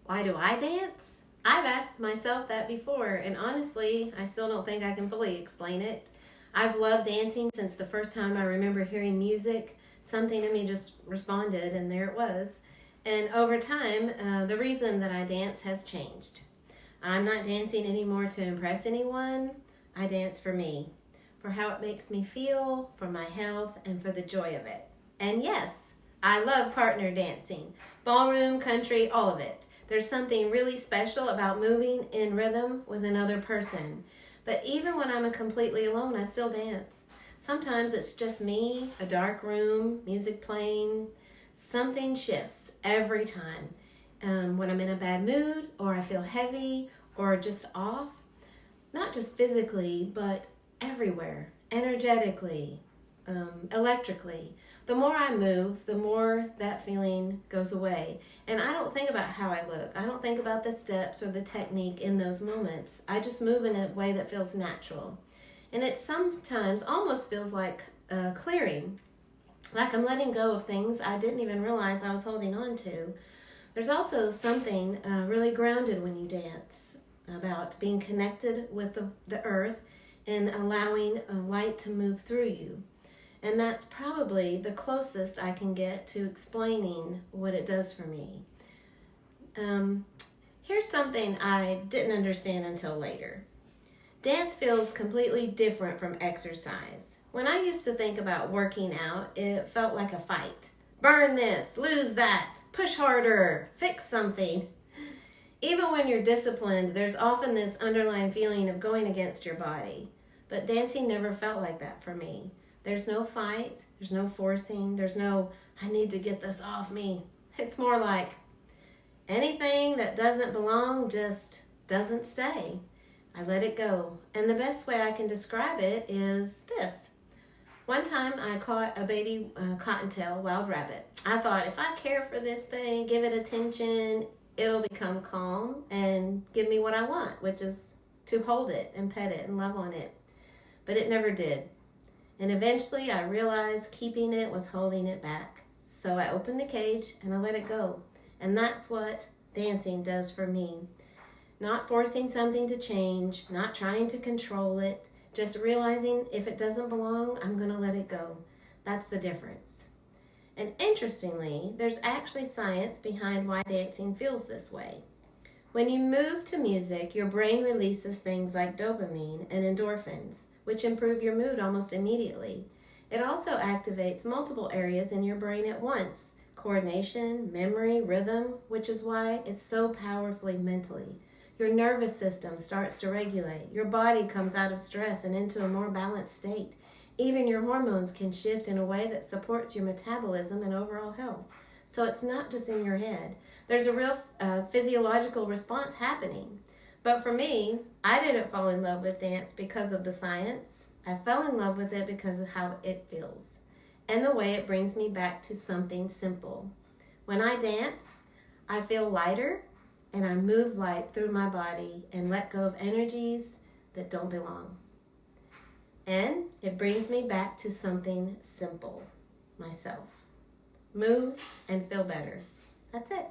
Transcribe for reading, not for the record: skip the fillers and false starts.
Why do I dance? I've asked myself that before, and honestly, I still don't think I can fully explain it. I've loved dancing since the first time I remember hearing music. Something in me just responded, and there it was. And over time, the reason that I dance has changed. I'm not dancing anymore to impress anyone. I dance for me, for how it makes me feel, for my health, and for the joy of it. And yes, I love partner dancing, ballroom, country, all of it. There's something really special about moving in rhythm with another person. But even when I'm completely alone, I still dance. Sometimes it's just me, a dark room, music playing. Something shifts every time. When I'm in a bad mood, or I feel heavy, or just off, not just physically, but everywhere, energetically, electrically. The more I move, the more that feeling goes away. And I don't think about how I look. I don't think about the steps or the technique in those moments. I just move in a way that feels natural. And it sometimes almost feels like clearing, like I'm letting go of things I didn't even realize I was holding on to. There's also something really grounded when you dance, about being connected with the earth and allowing light to move through you. And that's probably the closest I can get to explaining what it does for me. Here's something I didn't understand until later. Dance feels completely different from exercise. When I used to think about working out, it felt like a fight. Burn this, lose that, push harder, fix something. Even when you're disciplined, there's often this underlying feeling of going against your body. But dancing never felt like that for me. There's no fight, there's no forcing, there's no, I need to get this off me. It's more like anything that doesn't belong just doesn't stay. I let it go. And the best way I can describe it is this. One time I caught a baby cottontail wild rabbit. I thought if I care for this thing, give it attention, it'll become calm and give me what I want, which is to hold it and pet it and love on it. But it never did. And eventually I realized keeping it was holding it back. So I opened the cage and I let it go. And that's what dancing does for me. Not forcing something to change, not trying to control it, just realizing if it doesn't belong, I'm going to let it go. That's the difference. And interestingly, there's actually science behind why dancing feels this way. When you move to music, your brain releases things like dopamine and endorphins, which improve your mood almost immediately. It also activates multiple areas in your brain at once: coordination, memory, rhythm, which is why it's so powerfully mentally. Your nervous system starts to regulate. Your body comes out of stress and into a more balanced state. Even your hormones can shift in a way that supports your metabolism and overall health. So it's not just in your head. There's a real physiological response happening. But for me, I didn't fall in love with dance because of the science. I fell in love with it because of how it feels and the way it brings me back to something simple. When I dance, I feel lighter and I move light through my body and let go of energies that don't belong. And it brings me back to something simple, myself. Move and feel better. That's it.